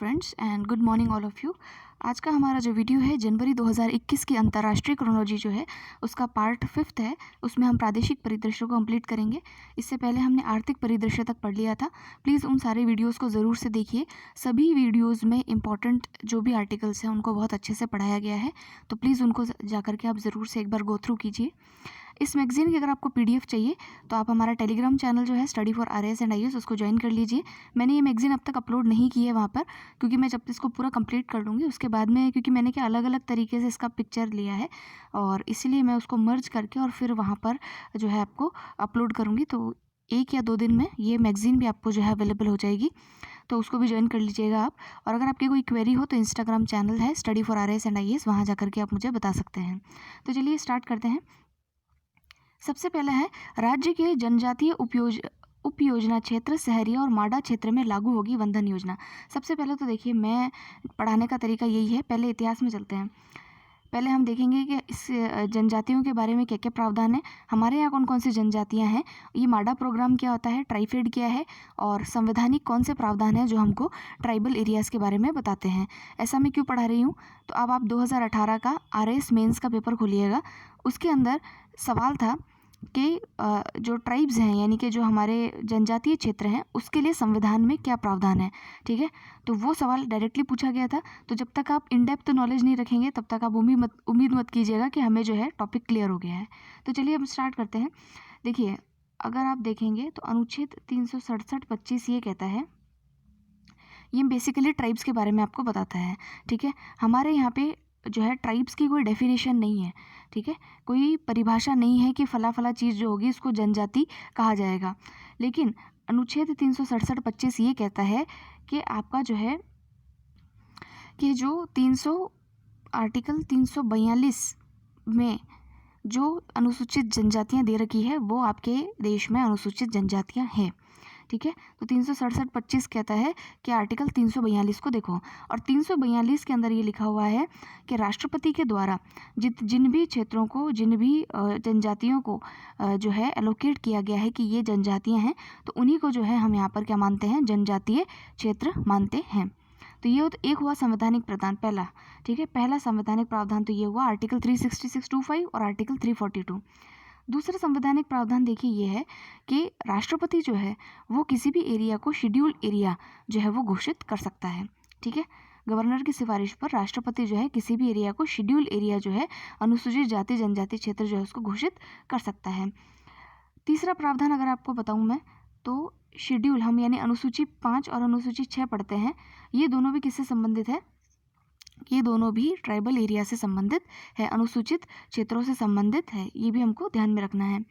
Friends and good morning all of you. आज का हमारा जो वीडियो है जनवरी 2021 की अंतर्राष्ट्रीय क्रोनोलॉजी जो है उसका पार्ट 5 है। उसमें हम प्रादेशिक परिदृश्यों को कंप्लीट करेंगे। इससे पहले हमने आर्थिक परिदृश्य तक पढ़ लिया था। प्लीज़ उन सारे वीडियोस को ज़रूर से देखिए। सभी वीडियोस में इंपॉर्टेंट जो भी आर्टिकल्स हैं उनको बहुत अच्छे से पढ़ाया गया है, तो प्लीज़ उनको जाकर के आप ज़रूर से एक बार गो थ्रू कीजिए। इस मैगज़ीन की अगर आपको पीडीएफ चाहिए तो आप हमारा टेलीग्राम चैनल जो है study for RAS and IAS उसको ज्वाइन कर लीजिए। मैंने ये मैगज़ीन अब तक अपलोड नहीं की है वहाँ पर, क्योंकि मैं जब इसको पूरा कंप्लीट कर लूँगी उसके बाद में, क्योंकि मैंने क्या अलग अलग तरीके से इसका पिक्चर लिया है और इसीलिए मैं उसको मर्ज करके और फिर वहाँ पर जो है आपको अपलोड करूँगी। तो 1 या 2 दिन में ये मैगज़ीन भी आपको जो है अवेलेबल हो जाएगी, तो उसको भी ज्वाइन कर लीजिएगा आप। और अगर आपकी कोई क्वेरी हो तो इंस्टाग्राम चैनल है study for RAS and IAS, वहाँ जा करके आप मुझे बता सकते हैं। तो चलिए स्टार्ट करते हैं। सबसे पहला है राज्य के जनजातीय उपयोजना क्षेत्र शहरी और माडा क्षेत्र में लागू होगी वंदन योजना। सबसे पहले तो देखिए, मैं पढ़ाने का तरीका यही है, पहले इतिहास में चलते हैं। पहले हम देखेंगे कि इस जनजातियों के बारे में क्या क्या प्रावधान है, हमारे यहाँ कौन कौन सी जनजातियाँ हैं, ये माडा प्रोग्राम क्या होता है, ट्राइफेड क्या है, और संवैधानिक कौन से प्रावधान हैं जो हमको ट्राइबल एरियाज़ के बारे में बताते हैं। ऐसा मैं क्यों पढ़ा रही हूँ, तो अब आप 2018 का आरएएस मेंस का पेपर खोलिएगा। उसके अंदर सवाल था कि जो ट्राइब्स हैं यानी कि जो हमारे जनजातीय क्षेत्र हैं उसके लिए संविधान में क्या प्रावधान है, ठीक है। तो वो सवाल डायरेक्टली पूछा गया था। तो जब तक आप इन डेप्थ नॉलेज नहीं रखेंगे तब तक आप उम्मीद मत कीजिएगा कि हमें जो है टॉपिक क्लियर हो गया है। तो चलिए हम स्टार्ट करते हैं। देखिए, अगर आप देखेंगे तो अनुच्छेद 367(25) ये कहता है, ये बेसिकली ट्राइब्स के बारे में आपको बताता है, ठीक है। हमारे यहाँ पे जो है ट्राइब्स की कोई डेफिनेशन नहीं है, ठीक है, कोई परिभाषा नहीं है कि फला फला चीज़ जो होगी उसको जनजाति कहा जाएगा। लेकिन अनुच्छेद 367(25) ये कहता है कि आपका जो है कि जो 300 आर्टिकल 342 में जो अनुसूचित जनजातियां दे रखी है वो आपके देश में अनुसूचित जनजातियां हैं, ठीक है। तो 367(25) कहता है कि आर्टिकल 342 को देखो, और 342 के अंदर ये लिखा हुआ है कि राष्ट्रपति के द्वारा जिन भी क्षेत्रों को, जिन भी जनजातियों को जो है एलोकेट किया गया है कि ये जनजातियां हैं, तो उन्हीं को जो है हम यहाँ पर क्या मानते हैं, जनजातीय क्षेत्र मानते हैं। तो ये तो एक हुआ संवैधानिक प्रावधान पहला, ठीक है, पहला संवैधानिक प्रावधान तो ये हुआ आर्टिकल 366(25) और आर्टिकल 342। दूसरा संवैधानिक प्रावधान देखिए ये है कि राष्ट्रपति जो है वो किसी भी एरिया को शेड्यूल एरिया जो है वो घोषित कर सकता है, ठीक है। गवर्नर की सिफारिश पर राष्ट्रपति जो है किसी भी एरिया को शेड्यूल एरिया जो है अनुसूचित जाति जनजाति क्षेत्र जो है उसको घोषित कर सकता है। तीसरा प्रावधान अगर आपको बताऊं मैं, तो शेड्यूल हम यानी अनुसूची 5 और अनुसूची 6 पढ़ते हैं, ये दोनों भी किससे संबंधित है, ये दोनों भी ट्राइबल एरिया से संबंधित है, अनुसूचित क्षेत्रों से संबंधित है, ये भी हमको ध्यान में रखना है।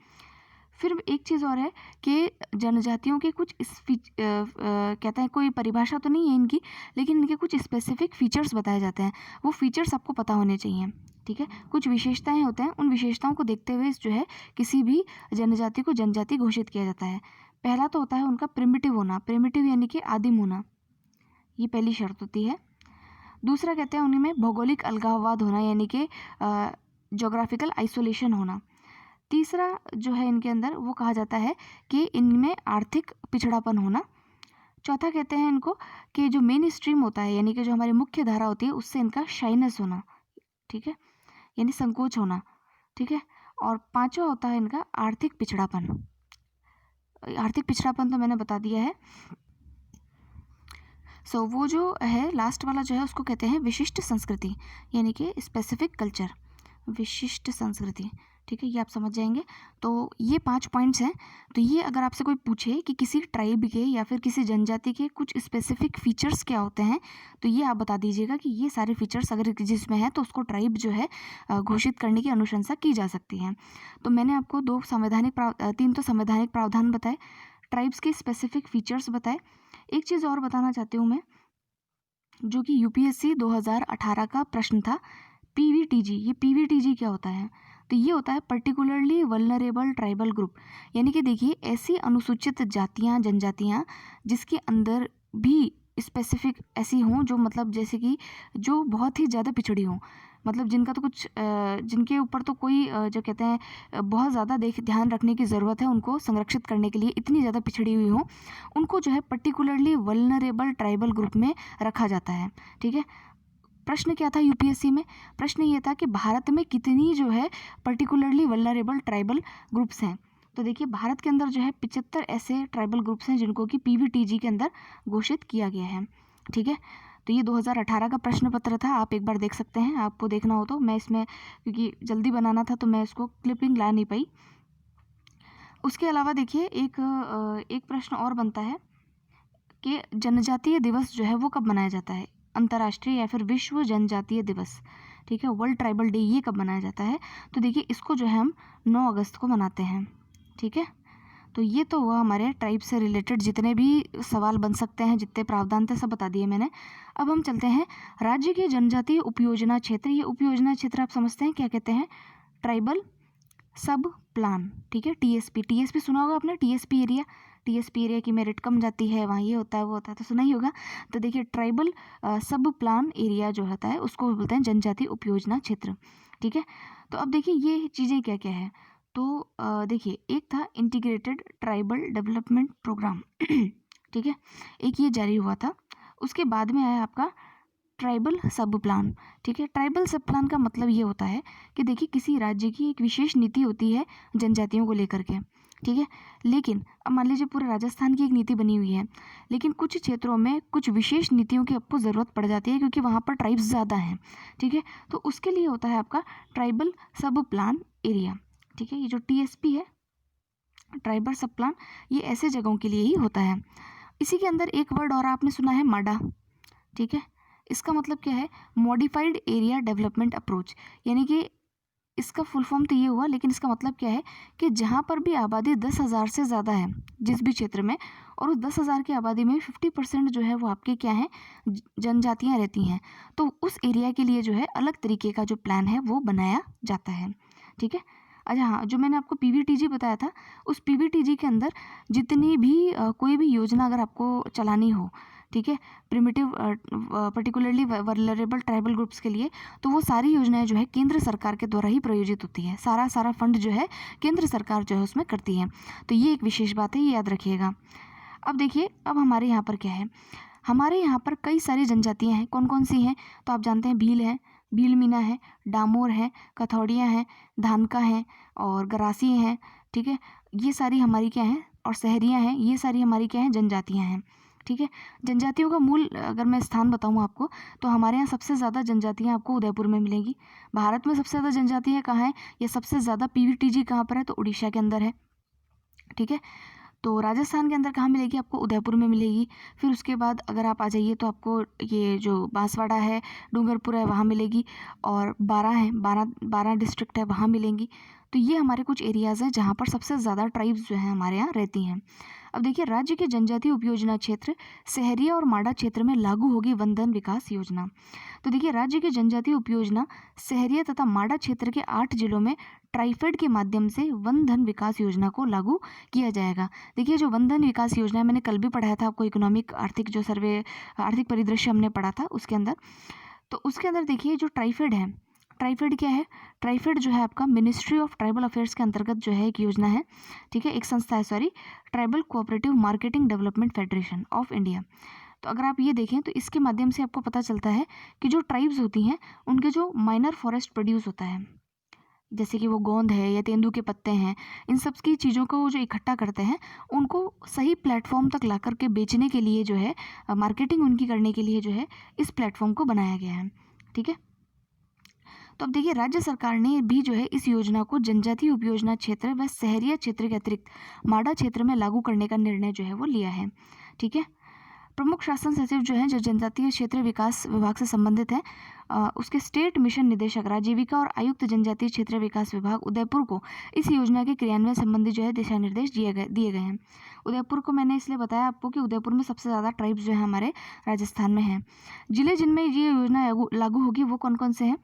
फिर एक चीज़ और है कि जनजातियों के कुछ कहते हैं, कोई परिभाषा तो नहीं है इनकी, लेकिन इनके कुछ स्पेसिफिक फीचर्स बताए जाते हैं, वो फीचर्स आपको पता होने चाहिए, ठीक है। कुछ विशेषताएं होते हैं, उन विशेषताओं को देखते हुए जो है किसी भी जनजाति को जनजाति घोषित किया जाता है। पहला तो होता है उनका प्रिमिटिव होना, प्रिमिटिव यानी कि आदिम होना, ये पहली शर्त होती है। दूसरा कहते हैं उनमें भौगोलिक अलगाववाद होना, यानी कि जोग्राफिकल आइसोलेशन होना। तीसरा जो है इनके अंदर वो कहा जाता है कि इनमें आर्थिक पिछड़ापन होना। चौथा कहते हैं इनको कि जो मेन स्ट्रीम होता है यानी कि जो हमारी मुख्य धारा होती है उससे इनका शाइनेस होना, ठीक है, यानी संकोच होना, ठीक है। और पांचवा होता है इनका आर्थिक पिछड़ापन। आर्थिक पिछड़ापन तो मैंने बता दिया है। सो वो जो है लास्ट वाला जो है उसको कहते हैं विशिष्ट संस्कृति, यानी कि स्पेसिफिक कल्चर, विशिष्ट संस्कृति, ठीक है, ये आप समझ जाएंगे। तो ये 5 पॉइंट्स हैं। तो ये अगर आपसे कोई पूछे कि किसी ट्राइब के या फिर किसी जनजाति के कुछ स्पेसिफिक फीचर्स क्या होते हैं, तो ये आप बता दीजिएगा कि ये सारे फीचर्स अगर जिसमें है तो उसको ट्राइब जो है घोषित करने की अनुशंसा की जा सकती है। तो मैंने आपको 3 तो संवैधानिक प्रावधान बताए, ट्राइब्स के स्पेसिफिक फीचर्स बताए। एक चीज़ और बताना चाहती हूँ मैं, जो कि यूपीएससी 2018 का प्रश्न था, पीवीटीजी। ये पीवीटीजी क्या होता है, तो ये होता है पर्टिकुलरली वल्नरेबल ट्राइबल ग्रुप, यानी कि देखिए ऐसी अनुसूचित जातियाँ जनजातियाँ जिसके अंदर भी स्पेसिफिक ऐसी हों जो मतलब जैसे कि जो बहुत ही ज़्यादा पिछड़ी हों, मतलब जिनका तो कुछ जिनके ऊपर तो कोई जो कहते हैं बहुत ज़्यादा ध्यान रखने की ज़रूरत है, उनको संरक्षित करने के लिए इतनी ज़्यादा पिछड़ी हुई हो, उनको जो है पर्टिकुलरली वल्नरेबल ट्राइबल ग्रुप में रखा जाता है। ठीक है, प्रश्न क्या था यूपीएससी में? प्रश्न ये था कि भारत में कितनी जो है पर्टिकुलरली वल्नरेबल ट्राइबल ग्रुप्स हैं। तो देखिए भारत के अंदर जो है 75 ऐसे ट्राइबल ग्रुप्स हैं जिनको कि पीवीटीजी के अंदर घोषित किया गया है। ठीक है, तो ये 2018 का प्रश्न पत्र था, आप एक बार देख सकते हैं, आपको देखना हो तो। मैं इसमें क्योंकि जल्दी बनाना था तो मैं इसको क्लिपिंग ला नहीं पाई। उसके अलावा देखिए एक प्रश्न और बनता है कि जनजातीय दिवस जो है वो कब मनाया जाता है, अंतर्राष्ट्रीय या फिर विश्व जनजातीय दिवस। ठीक है, वर्ल्ड ट्राइबल डे, ये कब मनाया जाता है? तो देखिए इसको जो है हम 9 अगस्त को मनाते हैं। ठीक है, तो ये तो हुआ हमारे ट्राइब से रिलेटेड जितने भी सवाल बन सकते हैं, जितने प्रावधान थे सब बता दिए मैंने। अब हम चलते हैं राज्य के जनजातीय उपयोजना क्षेत्र। ये उपयोजना क्षेत्र आप समझते हैं क्या कहते हैं? ट्राइबल सब प्लान। ठीक है, टीएसपी, टीएसपी सुना होगा आपने, टीएसपी एरिया। टीएसपी एरिया की मेरिट कम जाती है, वहाँ ये होता है वो होता है, तो सुना ही होगा। तो देखिए ट्राइबल सब प्लान एरिया जो होता है उसको बोलते हैं जनजातीय उपयोजना क्षेत्र। ठीक है, तो अब देखिए ये चीज़ें क्या क्या है। तो देखिए एक था इंटीग्रेटेड ट्राइबल डेवलपमेंट प्रोग्राम। ठीक है, एक ये जारी हुआ था। उसके बाद में आया आपका ट्राइबल सब प्लान। ठीक है, ट्राइबल सब प्लान का मतलब ये होता है कि देखिए किसी राज्य की एक विशेष नीति होती है जनजातियों को लेकर के। ठीक है, लेकिन अब मान लीजिए पूरे राजस्थान की एक नीति बनी हुई है, लेकिन कुछ क्षेत्रों में कुछ विशेष नीतियों की आपको ज़रूरत पड़ जाती है क्योंकि वहाँ पर ट्राइब्स ज़्यादा हैं। ठीक है, तो उसके लिए होता है आपका ट्राइबल सब प्लान एरिया। ठीक है, ये जो टीएसपी है, ट्राइबल सब प्लान, ये ऐसे जगहों के लिए ही होता है। इसी के अंदर एक वर्ड और आपने सुना है, माडा। ठीक है, इसका मतलब क्या है? Modified area development approach. यानी कि इसका फुल फॉर्म तो ये हुआ, लेकिन इसका मतलब क्या है कि जहाँ पर भी आबादी 10,000 से ज़्यादा है जिस भी क्षेत्र में, और उस 10,000 की आबादी में 50% जो है वो आपके क्या हैं, जनजातियाँ रहती हैं, तो उस एरिया के लिए जो है अलग तरीके का जो प्लान है वो बनाया जाता है। ठीक है, अच्छा हाँ, जो मैंने आपको पीवीटीजी बताया था, उस पीवीटीजी के अंदर जितनी भी कोई भी योजना अगर आपको चलानी हो, ठीक है, primitive particularly vulnerable tribal groups के लिए, तो वो सारी योजनाएं जो है केंद्र सरकार के द्वारा ही प्रायोजित होती है। सारा फंड जो है केंद्र सरकार जो है उसमें करती है। तो ये एक विशेष बात है, ये याद रखिएगा। अब देखिए अब हमारे यहाँ पर क्या है, हमारे यहाँ पर कई सारी जनजातियाँ हैं। कौन कौन सी हैं? तो आप जानते हैं भील है, भील मीना है, डामोर है, कथौड़ियाँ हैं, धानका हैं और गरासी हैं। ठीक है, ये सारी हमारी क्या हैं, और सहरियाँ हैं, ये सारी हमारी क्या हैं, जनजातियाँ हैं। ठीक है, जनजातियों का मूल अगर मैं स्थान बताऊँ आपको, तो हमारे यहाँ सबसे ज़्यादा जनजातियाँ आपको उदयपुर में मिलेंगी। भारत में सबसे ज़्यादा जनजातियाँ कहाँ हैं, या सबसे ज़्यादा पीवीटीजी कहाँ पर है? तो उड़ीसा के अंदर है। ठीक है, तो राजस्थान के अंदर कहाँ मिलेगी? आपको उदयपुर में मिलेगी। फिर उसके बाद अगर आप आ जाइए तो आपको ये जो बांसवाड़ा है, डूंगरपुर है, वहाँ मिलेगी, और 12 है, 12 डिस्ट्रिक्ट है, वहाँ मिलेंगी। तो ये हमारे कुछ एरियाज़ हैं जहाँ पर सबसे ज़्यादा ट्राइब्स जो हैं हमारे यहाँ रहती हैं। अब देखिए राज्य के जनजातीय उपयोजना क्षेत्र सहरिया और माडा क्षेत्र में लागू होगी वन धन विकास योजना। तो देखिए राज्य की जनजातीय उपयोजना सहरिया तथा माडा क्षेत्र के 8 जिलों में ट्राइफेड के माध्यम से वन धन विकास योजना को लागू किया जाएगा। देखिए जो वन धन विकास योजना है, मैंने कल भी पढ़ाया था आपको, इकोनॉमिक आर्थिक जो सर्वे आर्थिक परिदृश्य हमने पढ़ा था उसके अंदर। तो उसके अंदर देखिए जो ट्राइफेड है, ट्राइफेड क्या है? ट्राइफेड जो है आपका मिनिस्ट्री ऑफ ट्राइबल अफेयर्स के अंतर्गत जो है एक योजना है। ठीक है, एक संस्था है, sorry, tribal cooperative marketing development federation of India. तो अगर आप ये देखें तो इसके माध्यम से आपको पता चलता है कि जो ट्राइब्स होती हैं उनके जो माइनर फॉरेस्ट प्रोड्यूस होता है, जैसे कि वो गोंद है या तेंदू के पत्ते हैं, इन सब की चीज़ों को जो इकट्ठा करते हैं, उनको सही प्लेटफॉर्म तक ला करके बेचने के लिए जो है, मार्केटिंग उनकी करने के लिए जो है इस प्लेटफॉर्म को बनाया गया है। ठीक है, तो अब देखिए राज्य सरकार ने भी जो है इस योजना को जनजातीय उपयोजना क्षेत्र व सहरिया क्षेत्र के अतिरिक्त माडा क्षेत्र में लागू करने का निर्णय जो है वो लिया है। ठीक है, प्रमुख शासन सचिव जो हैं, जो जनजातीय क्षेत्र विकास विभाग से संबंधित हैं, उसके स्टेट मिशन निदेशक राजीविका और आयुक्त जनजातीय क्षेत्र विकास विभाग उदयपुर को इस योजना के क्रियान्वयन संबंधी जो है दिशा निर्देश दिए गए हैं। उदयपुर को मैंने इसलिए बताया आपको कि उदयपुर में सबसे ज़्यादा ट्राइब्स जो है हमारे राजस्थान में हैं। जिले जिनमें ये योजना लागू होगी वो कौन कौन से हैं?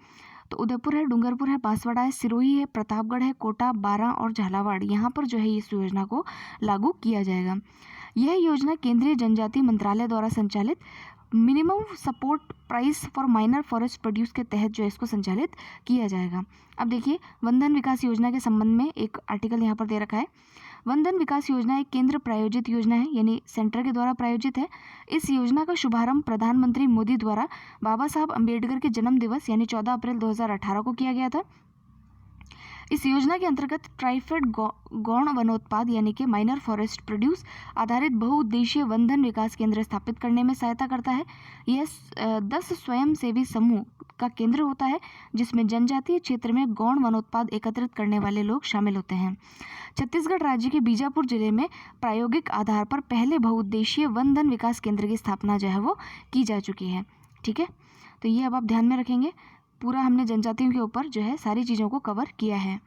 तो उदयपुर है, डूंगरपुर है, बांसवाड़ा है, सिरोही है, प्रतापगढ़ है, कोटा, बारां और झालावाड़, यहाँ पर जो है इस योजना को लागू किया जाएगा। यह योजना केंद्रीय जनजातीय मंत्रालय द्वारा संचालित minimum support price for minor forest produce के तहत जो है इसको संचालित किया जाएगा। अब देखिए वनधन विकास योजना के संबंध में एक आर्टिकल यहाँ पर दे रखा है। वनधन विकास योजना एक केंद्र प्रायोजित योजना है, यानी सेंटर के द्वारा प्रायोजित है। इस योजना का शुभारंभ प्रधानमंत्री मोदी द्वारा बाबा साहब अम्बेडकर के जन्म दिवस यानी 14 अप्रैल 2018 को किया गया था। इस योजना के अंतर्गत ट्राइफेड गौण वनोत्पाद यानी कि माइनर फॉरेस्ट प्रोड्यूस आधारित बहुउद्देशीय वनधन विकास केंद्र स्थापित करने में सहायता करता है। यह 10 स्वयंसेवी समूह का केंद्र होता है जिसमें जनजातीय क्षेत्र में गौण वनोत्पाद एकत्रित करने वाले लोग शामिल होते हैं। छत्तीसगढ़ राज्य के बीजापुर जिले में प्रायोगिक आधार पर पहले बहुउद्देशीय वनधन विकास केंद्र की स्थापना जो है वो की जा चुकी है। ठीक है, तो ये अब आप ध्यान में रखेंगे। पूरा हमने जनजातियों के ऊपर जो है सारी चीज़ों को कवर किया है।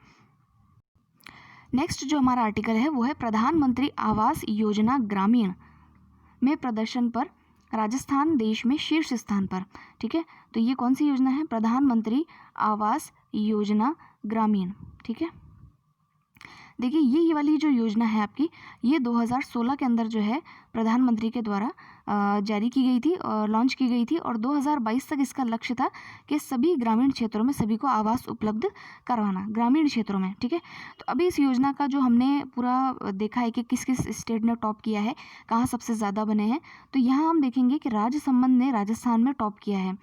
नेक्स्ट जो हमारा आर्टिकल है वो है प्रधानमंत्री आवास योजना ग्रामीण में प्रदर्शन पर राजस्थान देश में शीर्ष स्थान पर। ठीक है, तो ये कौन सी योजना है? प्रधानमंत्री आवास योजना ग्रामीण। ठीक है, देखिए ये वाली जो योजना है आपकी, ये 2016 के अंदर जो है प्रधानमंत्री के द्वारा जारी की गई थी और लॉन्च की गई थी, और 2022 तक इसका लक्ष्य था कि सभी ग्रामीण क्षेत्रों में सभी को आवास उपलब्ध करवाना, ग्रामीण क्षेत्रों में। ठीक है, तो अभी इस योजना का जो हमने पूरा देखा है कि किस किस स्टेट ने टॉप किया है, कहाँ सबसे ज़्यादा बने हैं, तो यहाँ हम देखेंगे कि राजसमंद ने राजस्थान में टॉप किया है।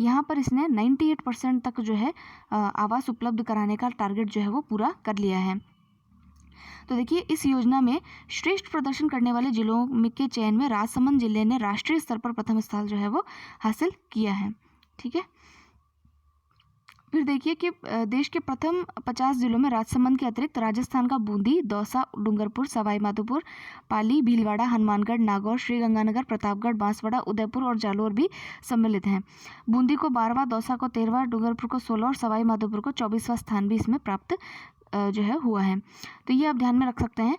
यहाँ पर इसने 98% तक जो है आवास उपलब्ध कराने का टारगेट जो है वो पूरा कर लिया है। तो देखिए इस योजना में श्रेष्ठ प्रदर्शन करने वाले जिलों के चयन में राजसमंद जिले ने राष्ट्रीय स्तर पर प्रथम स्थान जो है वो हासिल किया है। ठीक है, फिर देखिए कि देश के प्रथम 50 जिलों में राजसमंद के अतिरिक्त राजस्थान का बूंदी, दौसा, डूंगरपुर, सवाई माधोपुर, पाली, भीलवाड़ा, हनुमानगढ़, नागौर, श्रीगंगानगर, प्रतापगढ़, बांसवाड़ा, उदयपुर और जालोर भी सम्मिलित हैं। बूंदी को 12वां, दौसा को 13वां, डूंगरपुर को 16 और सवाई माधोपुर को 24वां स्थान भी इसमें प्राप्त जो है हुआ है। तो ये आप ध्यान में रख सकते हैं।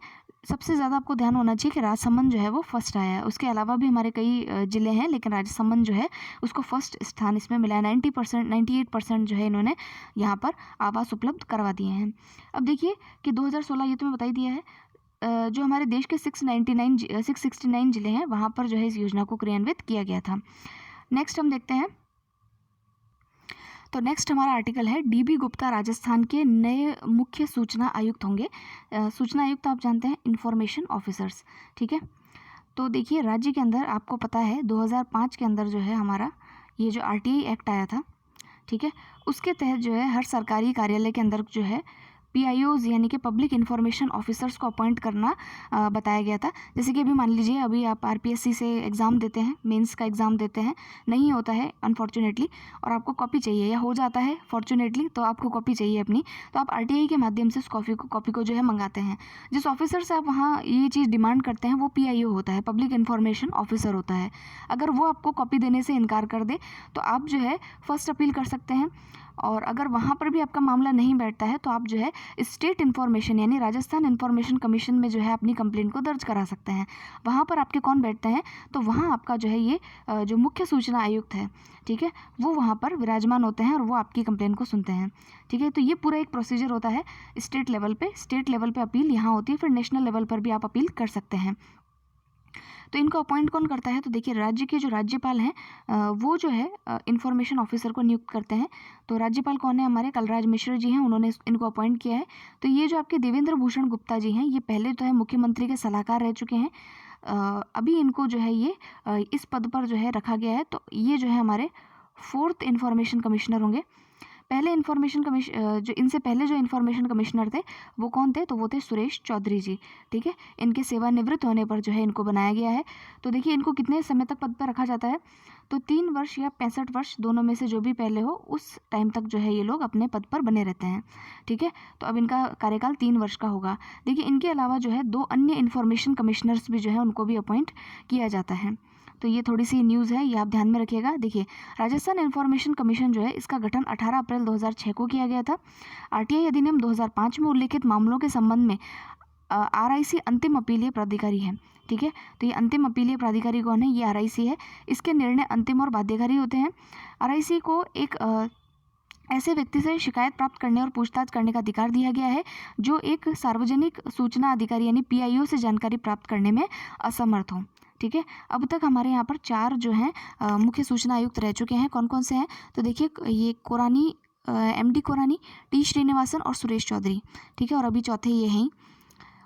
सबसे ज़्यादा आपको ध्यान होना चाहिए कि राजसमंद जो है वो फर्स्ट आया है। उसके अलावा भी हमारे कई ज़िले हैं, लेकिन राजसमंद जो है उसको फर्स्ट स्थान इसमें मिला है। 98% जो है इन्होंने यहाँ पर आवास उपलब्ध करवा दिए हैं। अब देखिए कि 2016 ये तो मैं बता ही दिया है। जो हमारे देश के 669 ज़िले हैं वहाँ पर जो है इस योजना को क्रियान्वित किया गया था। नेक्स्ट हम देखते हैं, तो नेक्स्ट हमारा आर्टिकल है डीबी गुप्ता राजस्थान के नए मुख्य सूचना आयुक्त होंगे। सूचना आयुक्त आप जानते हैं इंफॉर्मेशन ऑफिसर्स। ठीक है, तो देखिए राज्य के अंदर आपको पता है 2005 के अंदर जो है हमारा ये जो आरटीआई एक्ट आया था, ठीक है, उसके तहत जो है हर सरकारी कार्यालय के अंदर जो है PIOs यानी कि पब्लिक इन्फॉर्मेशन ऑफिसर्स को अपॉइंट करना बताया गया था। जैसे कि अभी मान लीजिए अभी आप RPSC से एग्ज़ाम देते हैं, मेंस का एग्ज़ाम देते हैं, नहीं होता है अनफॉर्चुनेटली, और आपको कॉपी चाहिए, या हो जाता है फॉर्चुनेटली तो आपको कॉपी चाहिए अपनी, तो आप RTI के माध्यम से उस कॉपी को जो है मंगाते हैं। जिस ऑफिसर से आप वहाँ ये चीज़ डिमांड करते हैं वो PIO होता है, पब्लिक इन्फॉर्मेशन ऑफिसर होता है। अगर वो आपको कॉपी देने से इनकार कर दे तो आप जो है फर्स्ट अपील कर सकते हैं, और अगर वहाँ पर भी आपका मामला नहीं बैठता है तो आप जो है स्टेट इन्फॉर्मेशन यानी राजस्थान इन्फॉर्मेशन कमीशन में जो है अपनी कंप्लेंट को दर्ज करा सकते हैं। वहाँ पर आपके कौन बैठते हैं, तो वहाँ आपका जो है ये जो मुख्य सूचना आयुक्त है, ठीक है, वो वहाँ पर विराजमान होते हैं और वो आपकी कंप्लेंट को सुनते हैं। ठीक है, तो ये पूरा एक प्रोसीजर होता है स्टेट लेवल पे अपील यहाँ होती है, फिर नेशनल लेवल पर भी आप अपील कर सकते हैं। तो इनको अपॉइंट कौन करता है, तो देखिए राज्य के जो राज्यपाल हैं वो जो है इन्फॉर्मेशन ऑफिसर को नियुक्त करते हैं। तो राज्यपाल कौन है, हमारे कलराज मिश्र जी हैं, उन्होंने इनको अपॉइंट किया है। तो ये जो आपके देवेंद्र भूषण गुप्ता जी हैं, ये पहले तो है मुख्यमंत्री के सलाहकार रह चुके हैं, अभी इनको जो है ये इस पद पर जो है रखा गया है। तो ये जो है हमारे 4th इन्फॉर्मेशन कमिश्नर होंगे। पहले इनसे पहले जो इन्फॉर्मेशन कमिश्नर थे वो कौन थे, तो वो थे सुरेश चौधरी जी। ठीक है, इनके सेवानिवृत्त होने पर जो है इनको बनाया गया है। तो देखिए इनको कितने समय तक पद पर रखा जाता है, तो 3 वर्ष या 65 वर्ष, दोनों में से जो भी पहले हो उस टाइम तक जो है ये लोग अपने पद पर बने रहते हैं। ठीक है, तो अब इनका कार्यकाल 3 वर्ष का होगा। देखिए इनके अलावा जो है 2 अन्य इन्फॉर्मेशन कमिश्नर्स भी जो है उनको भी अपॉइंट किया जाता है। तो ये थोड़ी सी न्यूज़ है, ये आप ध्यान में रखिएगा। देखिए राजस्थान इन्फॉर्मेशन कमीशन जो है इसका गठन 18 अप्रैल 2006 को किया गया था। RTI अधिनियम 2005 में उल्लिखित मामलों के संबंध में RIC अंतिम अपीलीय प्राधिकारी है। ठीक है, तो ये अंतिम अपीलीय प्राधिकारी कौन है, ये RIC है। इसके निर्णय अंतिम और बाध्यकारी होते हैं। RIC को एक ऐसे व्यक्ति से शिकायत प्राप्त करने और पूछताछ करने का अधिकार दिया गया है जो एक सार्वजनिक सूचना अधिकारी यानी PIO से जानकारी प्राप्त करने में असमर्थ हो। ठीक है। अब तक हमारे यहाँ पर 4 जो हैं मुख्य सूचना आयुक्त रह चुके हैं। कौन कौन से हैं? तो देखिए ये कोरानी, MD कोरानी, टी श्रीनिवासन और सुरेश चौधरी, ठीक है। और अभी चौथे ये हैं।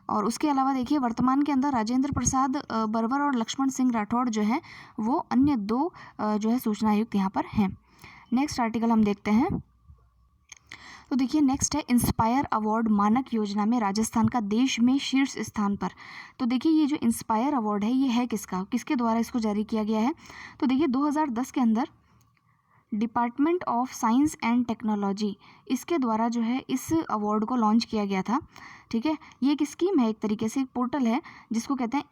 और उसके अलावा देखिए वर्तमान के अंदर राजेंद्र प्रसाद बरवर और लक्ष्मण सिंह राठौड़ जो हैं वो अन्य 2 जो है सूचना आयुक्त यहाँ पर हैं। नेक्स्ट आर्टिकल हम देखते हैं। तो देखिए नेक्स्ट है इंस्पायर अवार्ड मानक योजना में राजस्थान का देश में शीर्ष स्थान पर। तो देखिए ये जो इंस्पायर अवार्ड है ये है किसका, किसके द्वारा इसको जारी किया गया है? तो देखिए 2010 के अंदर department of science and technology इसके द्वारा जो है इस अवार्ड को लॉन्च किया गया था, ठीक है। ये एक स्कीम है, एक तरीके से एक पोर्टल है जिसको कहते हैं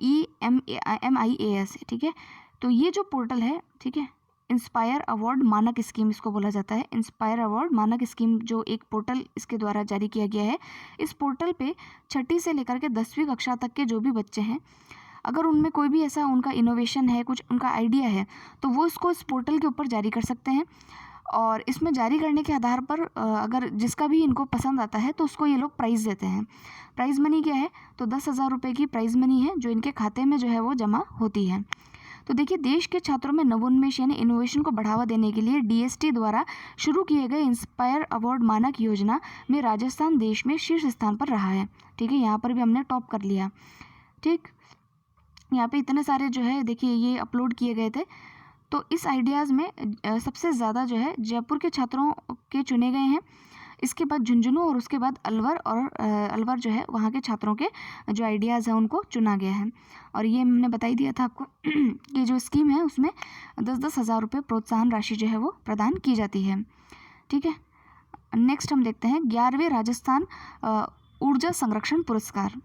EMIAS, ठीक है। तो ये जो पोर्टल है, ठीक है, इंस्पायर अवार्ड मानक स्कीम इसको बोला जाता है। इंस्पायर अवार्ड मानक स्कीम जो एक पोर्टल इसके द्वारा जारी किया गया है। इस पोर्टल पे 6ठी से लेकर के 10वीं कक्षा तक के जो भी बच्चे हैं, अगर उनमें कोई भी ऐसा उनका इनोवेशन है, कुछ उनका आइडिया है, तो वो इसको इस पोर्टल के ऊपर जारी कर सकते हैं। और इसमें जारी करने के आधार पर अगर जिसका भी इनको पसंद आता है तो उसको ये लोग प्राइज़ देते हैं। प्राइज़ मनी क्या है? तो 10,000 रुपये की प्राइज़ मनी है जो इनके खाते में जो है वो जमा होती है। तो देखिए देश के छात्रों में नवोन्मेष यानी इनोवेशन को बढ़ावा देने के लिए DST द्वारा शुरू किए गए इंस्पायर अवार्ड मानक योजना में राजस्थान देश में शीर्ष स्थान पर रहा है, ठीक है। यहाँ पर भी हमने टॉप कर लिया, ठीक। यहाँ पे इतने सारे जो है देखिए ये अपलोड किए गए थे। तो इस आइडियाज़ में सबसे ज़्यादा जो है जयपुर के छात्रों के चुने गए हैं। इसके बाद झुंझुनू और उसके बाद अलवर, और अलवर जो है वहाँ के छात्रों के जो आइडियाज़ हैं उनको चुना गया है। और ये हमने बता ही दिया था आपको कि जो स्कीम है उसमें 10-10 हज़ार रुपये प्रोत्साहन राशि जो है वो प्रदान की जाती है, ठीक है। नेक्स्ट हम देखते हैं 11वें राजस्थान ऊर्जा संरक्षण पुरस्कार।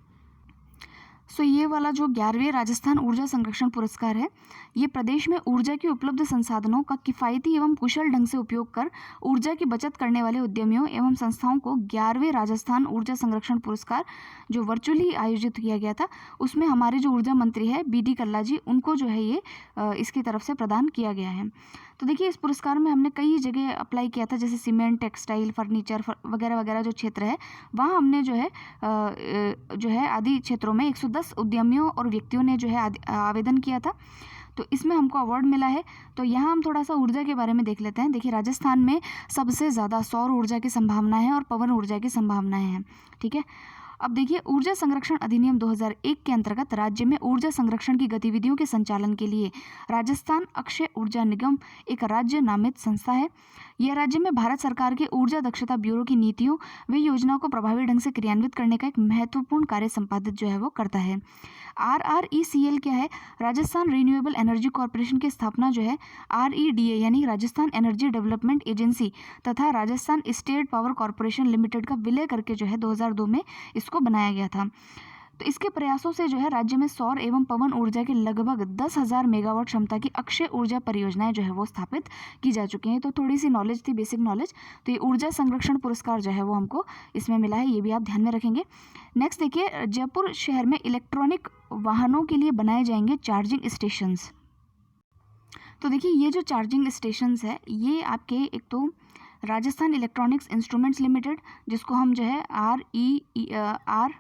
सो ये वाला जो 11वें राजस्थान ऊर्जा संरक्षण पुरस्कार है, ये प्रदेश में ऊर्जा के उपलब्ध संसाधनों का किफ़ायती एवं कुशल ढंग से उपयोग कर ऊर्जा की बचत करने वाले उद्यमियों एवं संस्थाओं को 11वें राजस्थान ऊर्जा संरक्षण पुरस्कार जो वर्चुअली आयोजित किया गया था, उसमें हमारे जो ऊर्जा मंत्री है BD कल्ला जी, उनको जो है ये इसकी तरफ से प्रदान किया गया है। तो देखिए इस पुरस्कार में हमने कई जगह अप्लाई किया था, जैसे सीमेंट, टेक्सटाइल, फर्नीचर वगैरह वगैरह जो क्षेत्र है वहाँ हमने जो है आदि क्षेत्रों में 110 उद्यमियों और व्यक्तियों ने जो है आवेदन किया था। तो इसमें हमको अवार्ड मिला है। तो यहाँ हम थोड़ा सा ऊर्जा के बारे में देख लेते हैं। देखिए राजस्थान में सबसे ज़्यादा सौर ऊर्जा की संभावनाएं हैं और पवन ऊर्जा की संभावनाएं हैं, ठीक है। अब देखिए ऊर्जा संरक्षण अधिनियम 2001 के अंतर्गत राज्य में ऊर्जा संरक्षण की गतिविधियों के संचालन के लिए राजस्थान अक्षय ऊर्जा निगम एक राज्य नामित संस्था है। यह राज्य में भारत सरकार के ऊर्जा दक्षता ब्यूरो की नीतियों व योजनाओं को प्रभावी ढंग से क्रियान्वित करने का एक महत्वपूर्ण कार्य संपादित जो है वो करता है। RRECL क्या है? राजस्थान रिन्यूएबल एनर्जी कॉरपोरेशन की स्थापना जो है REDA यानी राजस्थान एनर्जी डेवलपमेंट एजेंसी तथा Rajasthan state power corporation limited का विलय करके जो है 2002 में इसको बनाया गया था। तो इसके प्रयासों से जो है राज्य में सौर एवं पवन ऊर्जा के लगभग 10,000 मेगावाट क्षमता की अक्षय ऊर्जा परियोजनाएं जो है वो स्थापित की जा चुकी हैं। तो थोड़ी सी नॉलेज थी, बेसिक नॉलेज। तो ये ऊर्जा संरक्षण पुरस्कार जो है वो हमको इसमें मिला है, ये भी आप ध्यान में रखेंगे। नेक्स्ट देखिए जयपुर शहर में इलेक्ट्रॉनिक वाहनों के लिए बनाए जाएंगे चार्जिंग स्टेशंस। तो देखिए ये जो चार्जिंग स्टेशंस है ये आपके एक तो राजस्थान इलेक्ट्रॉनिक्स इंस्ट्रूमेंट्स लिमिटेड, जिसको हम जो है REIL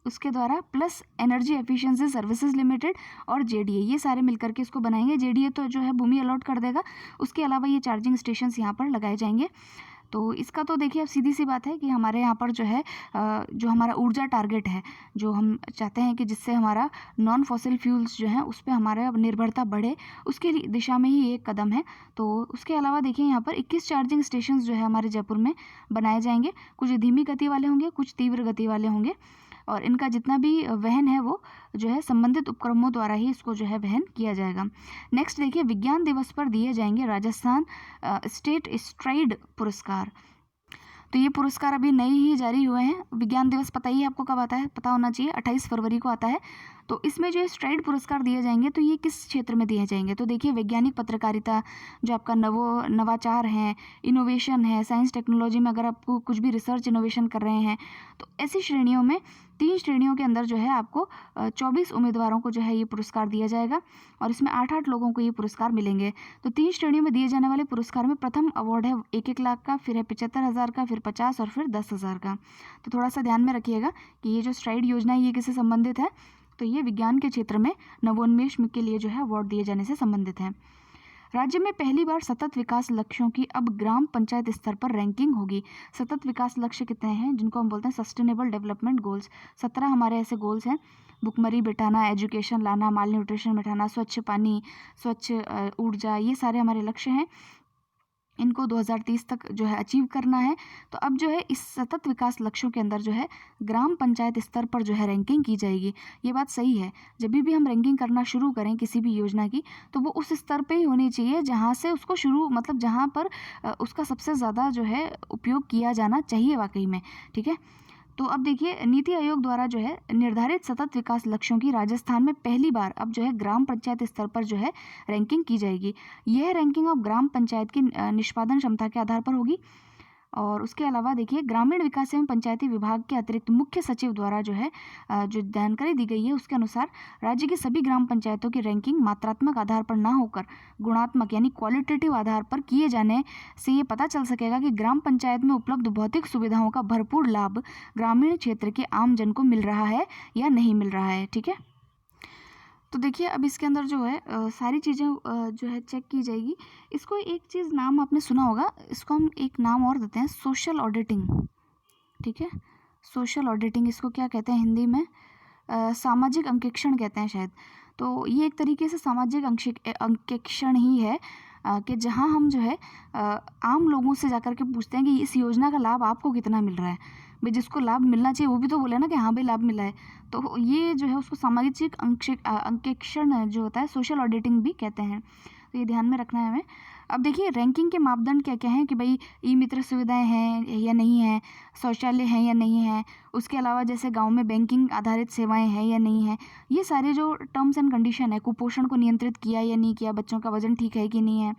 उसके द्वारा, plus energy efficiency services limited और JDA, ये सारे मिलकर के इसको बनाएंगे। JDA तो जो है भूमि अलॉट कर देगा, उसके अलावा ये चार्जिंग स्टेशंस यहाँ पर लगाए जाएंगे। तो इसका तो देखिए अब सीधी सी बात है कि हमारे यहाँ पर जो है जो हमारा ऊर्जा टारगेट है, जो हम चाहते हैं कि जिससे हमारा नॉन फॉसिल फ्यूल्स जो हैं उस पर हमारा निर्भरता बढ़े, उसके दिशा में ही एक कदम है। तो उसके अलावा देखिए यहाँ पर 21 चार्जिंग स्टेशन जो है हमारे जयपुर में बनाए जाएंगे। कुछ धीमी गति वाले होंगे, कुछ तीव्र गति वाले होंगे, और इनका जितना भी वहन है वो जो है संबंधित उपक्रमों द्वारा ही इसको जो है वहन किया जाएगा। नेक्स्ट देखिए विज्ञान दिवस पर दिए जाएंगे राजस्थान स्टेट स्ट्राइड पुरस्कार। तो ये पुरस्कार अभी नए ही जारी हुए हैं। विज्ञान दिवस पता ही है आपको कब आता है? पता होना चाहिए, 28 फरवरी को आता है। तो इसमें जो स्ट्राइड पुरस्कार दिए जाएंगे तो ये किस क्षेत्र में दिए जाएंगे? तो देखिए वैज्ञानिक पत्रकारिता, जो आपका नवाचार है, इनोवेशन है, साइंस टेक्नोलॉजी में अगर आपको कुछ भी रिसर्च इनोवेशन कर रहे हैं, तो ऐसी श्रेणियों में 3 श्रेणियों के अंदर जो है आपको 24 उम्मीदवारों को जो है ये पुरस्कार दिया जाएगा और इसमें 8-8 लोगों को ये पुरस्कार मिलेंगे। तो 3 श्रेणियों में दिए जाने वाले पुरस्कार में प्रथम अवार्ड है 1-1 लाख का, फिर है 75,000 का, फिर 50 और फिर 10,000 का। तो थोड़ा सा ध्यान में रखिएगा कि ये जो स्ट्राइड योजना है ये किससे संबंधित है? तो ये विज्ञान के क्षेत्र में नवोन्मेष के लिए जो है अवार्ड दिए जाने से संबंधित है। राज्य में पहली बार सतत विकास लक्ष्यों की अब ग्राम पंचायत स्तर पर रैंकिंग होगी। सतत विकास लक्ष्य कितने हैं, जिनको हम बोलते हैं सस्टेनेबल डेवलपमेंट गोल्स? 17 हमारे ऐसे गोल्स हैं। भुखमरी बिठाना, एजुकेशन लाना, माल न्यूट्रिशन बिठाना, स्वच्छ पानी, स्वच्छ ऊर्जा, ये सारे हमारे लक्ष्य हैं। इनको 2030 तक जो है अचीव करना है। तो अब जो है इस सतत विकास लक्ष्यों के अंदर जो है ग्राम पंचायत स्तर पर जो है रैंकिंग की जाएगी। ये बात सही है, जब भी हम रैंकिंग करना शुरू करें किसी भी योजना की तो वो उस स्तर पे ही होनी चाहिए जहाँ से उसको शुरू, मतलब जहाँ पर उसका सबसे ज़्यादा जो है उपयोग किया जाना चाहिए वाकई में। ठीक है, तो अब देखिए नीति आयोग द्वारा जो है निर्धारित सतत विकास लक्ष्यों की राजस्थान में पहली बार अब जो है ग्राम पंचायत स्तर पर जो है रैंकिंग की जाएगी। यह रैंकिंग अब ग्राम पंचायत की निष्पादन क्षमता के आधार पर होगी। और उसके अलावा देखिए ग्रामीण विकास एवं पंचायती विभाग के अतिरिक्त मुख्य सचिव द्वारा जो है जो जानकारी दी गई है उसके अनुसार राज्य की सभी ग्राम पंचायतों की रैंकिंग मात्रात्मक आधार पर ना होकर गुणात्मक यानी क्वालिटेटिव आधार पर किए जाने से ये पता चल सकेगा कि ग्राम पंचायत में उपलब्ध भौतिक सुविधाओं का भरपूर लाभ ग्रामीण क्षेत्र के आम जन को मिल रहा है या नहीं मिल रहा है। ठीक है, तो देखिए अब इसके अंदर जो है सारी चीज़ें जो है चेक की जाएगी। इसको एक चीज़ नाम आपने सुना होगा, इसको हम एक नाम और देते हैं, सोशल ऑडिटिंग। ठीक है, सोशल ऑडिटिंग इसको क्या कहते हैं हिंदी में? सामाजिक अंकेक्षण कहते हैं शायद। तो ये एक तरीके से सामाजिक अंकेक्षण ही है कि जहाँ हम जो है आम लोगों से जाकर के पूछते हैं कि इस योजना का लाभ आपको कितना मिल रहा है। भाई जिसको लाभ मिलना चाहिए वो भी तो बोले ना कि हाँ भाई लाभ मिला है। तो ये जो है उसको सामाजिक अंकेक्षण जो होता है सोशल ऑडिटिंग भी कहते हैं। तो ये ध्यान में रखना है हमें। अब देखिए रैंकिंग के मापदंड क्या क्या हैं कि भाई ई मित्र सुविधाएं हैं या नहीं है, शौचालय हैं या नहीं है, उसके अलावा जैसे गांव में बैंकिंग आधारित सेवाएं हैं या नहीं है, ये सारे जो टर्म्स एंड कंडीशन है, कुपोषण को नियंत्रित किया या नहीं किया, बच्चों का वजन ठीक है कि नहीं है,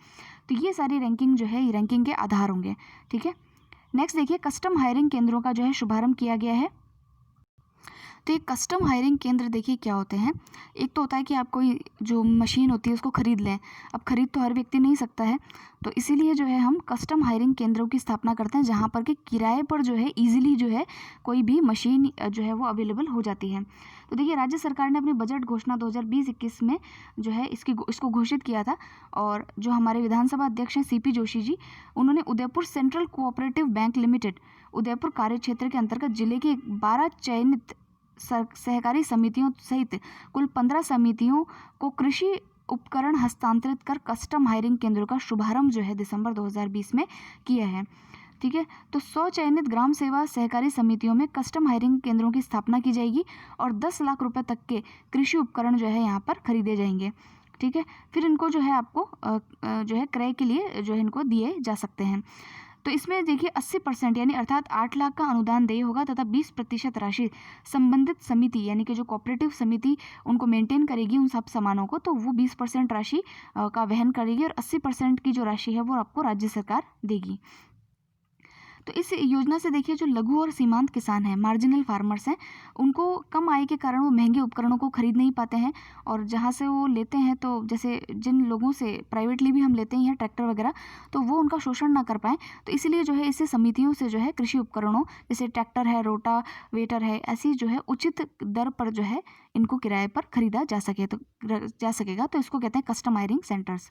तो ये सारी रैंकिंग जो है ये रैंकिंग के आधार होंगे। ठीक है, नेक्स्ट देखिए कस्टम हायरिंग केंद्रों का जो है शुभारंभ किया गया है। तो ये कस्टम हायरिंग केंद्र देखिए क्या होते हैं। एक तो होता है कि आप कोई जो मशीन होती है उसको ख़रीद लें, अब ख़रीद तो हर व्यक्ति नहीं सकता है, तो इसीलिए जो है हम कस्टम हायरिंग केंद्रों की स्थापना करते हैं जहाँ पर कि किराए पर जो है ईजिली जो है कोई भी मशीन जो है वो अवेलेबल हो जाती है। तो देखिए राज्य सरकार ने अपनी बजट घोषणा 2020-21 में जो है इसको घोषित किया था और जो हमारे विधानसभा अध्यक्ष हैं CP जोशी जी, उन्होंने Udaipur central cooperative bank limited Udaipur कार्य क्षेत्र के अंतर्गत जिले की 12 चयनित सहकारी समितियों सहित कुल 15 समितियों को कृषि उपकरण हस्तांतरित कर कस्टम हायरिंग केंद्रों का शुभारंभ जो है दिसंबर 2020 में किया है। ठीक है, तो 100 चयनित ग्राम सेवा सहकारी समितियों में कस्टम हायरिंग केंद्रों की स्थापना की जाएगी और 10 लाख रुपए तक के कृषि उपकरण जो है यहाँ पर खरीदे जाएंगे। ठीक है, फिर इनको जो है आपको जो है क्रय के लिए जो है इनको दिए जा सकते हैं। तो इसमें देखिए 80% यानी अर्थात 8 लाख का अनुदान देय होगा तथा 20% राशि संबंधित समिति यानी कि जो कोऑपरेटिव समिति उनको मेंटेन करेगी उन सब सामानों को, तो वो 20% राशि का वहन करेगी और 80% की जो राशि है वो आपको राज्य सरकार देगी। तो इस योजना से देखिए जो लघु और सीमांत किसान हैं, मार्जिनल फार्मर्स हैं, उनको कम आय के कारण वो महंगे उपकरणों को खरीद नहीं पाते हैं और जहाँ से वो लेते हैं तो जैसे जिन लोगों से प्राइवेटली भी हम लेते ही हैं ट्रैक्टर वगैरह, तो वो उनका शोषण ना कर पाएँ, तो इसलिए जो है इसे समितियों से जो है कृषि उपकरणों जैसे ट्रैक्टर है, रोटावेटर है, ऐसी जो है उचित दर पर जो है इनको किराए पर खरीदा जा सकेगा। तो इसको कहते हैं कस्टम हायरिंग सेंटर्स।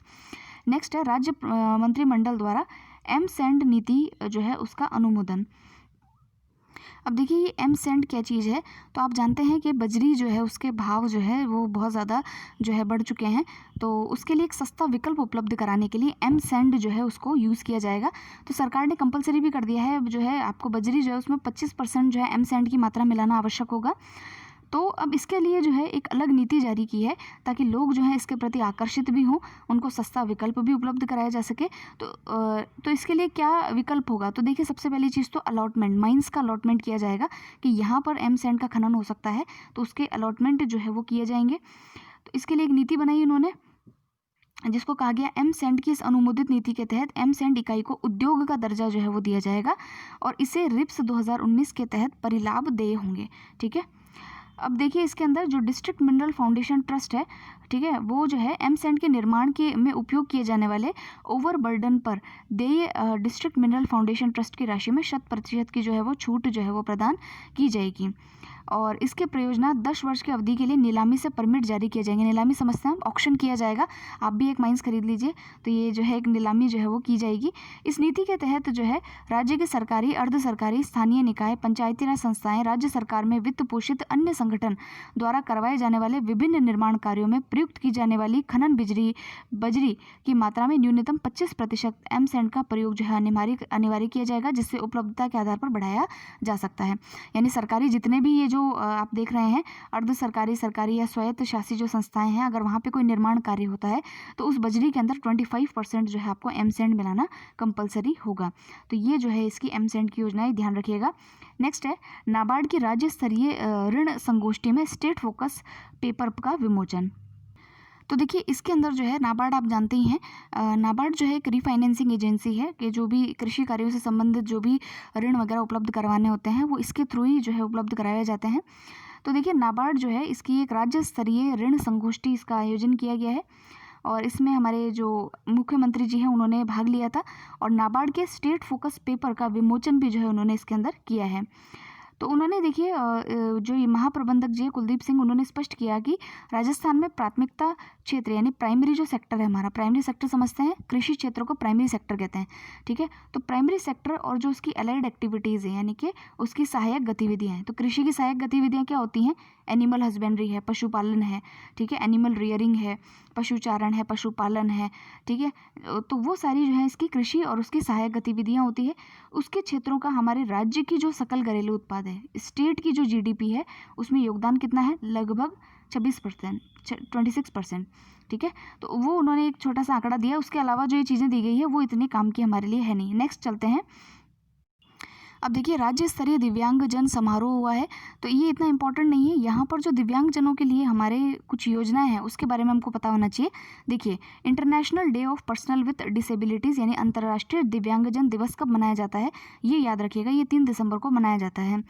नेक्स्ट है राज्य मंत्रिमंडल द्वारा एम-सैंड नीति जो है उसका अनुमोदन। अब देखिए ये एम-सैंड क्या चीज़ है, तो आप जानते हैं कि बजरी जो है उसके भाव जो है वो बहुत ज़्यादा जो है बढ़ चुके हैं, तो उसके लिए एक सस्ता विकल्प उपलब्ध कराने के लिए एम-सैंड जो है उसको यूज़ किया जाएगा। तो सरकार ने कंपलसरी भी कर दिया है जो है आपको बजरी जो है उसमें 25% जो है एम-सैंड की मात्रा मिलाना आवश्यक होगा। तो अब इसके लिए जो है एक अलग नीति जारी की है ताकि लोग जो है इसके प्रति आकर्षित भी हों, उनको सस्ता विकल्प भी उपलब्ध कराया जा सके। तो इसके लिए क्या विकल्प होगा? तो देखिए, सबसे पहली चीज़ तो अलॉटमेंट, माइंस का अलॉटमेंट किया जाएगा कि यहाँ पर एम सैंड का खनन हो सकता है, तो उसके अलॉटमेंट जो है वो किए जाएंगे। तो इसके लिए एक नीति बनाई उन्होंने, जिसको कहा गया एम सैंड की इस अनुमोदित नीति के तहत एम सैंड इकाई को उद्योग का दर्जा जो है वो दिया जाएगा और इसे रिप्स 2019 के तहत परिलाभ देय होंगे। ठीक है, अब देखिए इसके अंदर जो डिस्ट्रिक्ट मिनरल फाउंडेशन ट्रस्ट है, ठीक है, वो जो है एम सैंड के निर्माण के में उपयोग किए जाने वाले ओवरबर्डन पर देय डिस्ट्रिक्ट मिनरल फाउंडेशन ट्रस्ट की राशि में 100% की जो है वो छूट जो है वो प्रदान की जाएगी और इसके प्रयोजना 10 वर्ष की अवधि के लिए नीलामी से परमिट जारी किए जाएंगे। नीलामी समझते हैं हम, ऑक्शन किया जाएगा। आप भी एक माइंस खरीद लीजिए तो ये जो है एक नीलामी जो है वो की जाएगी। इस नीति के तहत जो है राज्य के सरकारी, अर्ध सरकारी, स्थानीय निकाय, पंचायती राज संस्थाएं, राज्य सरकार में वित्त पोषित अन्य संगठन द्वारा करवाए जाने वाले विभिन्न निर्माण कार्यों में प्रयुक्त की जाने वाली खनन बजरी की मात्रा में न्यूनतम 25% एम सैंड का प्रयोग जो है अनिवार्य किया जाएगा, जिससे उपलब्धता के आधार पर बढ़ाया जा सकता है। यानी सरकारी जितने भी ये जो आप देख रहे हैं अर्ध सरकारी, सरकारी या स्वायत्त शासी जो संस्थाएं हैं, अगर वहाँ पे कोई निर्माण कार्य होता है तो उस बजरी के अंदर 25% जो है आपको एम सैंड मिलाना कंपलसरी होगा। तो ये जो है इसकी एम सैंड की योजना है, ध्यान रखिएगा। नेक्स्ट है नाबार्ड की राज्य स्तरीय ऋण संगोष्ठी में स्टेट फोकस पेपर का विमोचन। तो देखिए इसके अंदर जो है नाबार्ड आप जानते ही हैं, नाबार्ड जो है एक रीफाइनेंसिंग एजेंसी है कि जो भी कृषि कार्यों से संबंधित जो भी ऋण वगैरह उपलब्ध करवाने होते हैं वो इसके थ्रू ही जो है उपलब्ध कराए जाते हैं। तो देखिए नाबार्ड जो है इसकी एक राज्य स्तरीय ऋण संगोष्ठी इसका आयोजन किया गया है और इसमें हमारे जो मुख्यमंत्री जी हैं उन्होंने भाग लिया था और नाबार्ड के स्टेट फोकस पेपर का विमोचन भी जो है उन्होंने इसके अंदर किया है। तो उन्होंने देखिए जो ये महाप्रबंधक जी कुलदीप सिंह, उन्होंने स्पष्ट किया कि राजस्थान में प्राथमिकता क्षेत्र यानी प्राइमरी जो सेक्टर है हमारा, प्राइमरी सेक्टर समझते हैं, कृषि क्षेत्र को प्राइमरी सेक्टर कहते हैं। ठीक है, तो प्राइमरी सेक्टर और जो उसकी अलाइड एक्टिविटीज़ हैं यानी कि उसकी सहायक गतिविधियाँ हैं। तो कृषि की सहायक गतिविधियाँ क्या होती हैं? एनिमल हस्बेंड्री है, पशुपालन है, ठीक है, एनिमल रियरिंग है, पशुचारण है, पशुपालन है, ठीक है। तो वो सारी जो है इसकी कृषि और उसकी सहायक गतिविधियाँ होती है। उसके क्षेत्रों का हमारे राज्य की जो सकल घरेलू उत्पाद है, स्टेट की जो जीडीपी है, उसमें योगदान कितना है? लगभग 26%। ठीक है, तो वो उन्होंने एक छोटा सा आंकड़ा दिया। उसके अलावा जो ये चीज़ें दी गई है वो इतने काम की हमारे लिए है नहीं। नेक्स्ट चलते हैं। अब देखिए राज्य स्तरीय दिव्यांगजन समारोह हुआ है, तो ये इतना इम्पोर्टेंट नहीं है। यहाँ पर जो दिव्यांगजनों के लिए हमारे कुछ योजनाएं हैं उसके बारे में हमको पता होना चाहिए। देखिए international day of personal with disabilities यानी अंतर्राष्ट्रीय दिव्यांगजन दिवस कब मनाया जाता है? ये याद रखिएगा, ये 3 दिसंबर को मनाया जाता है।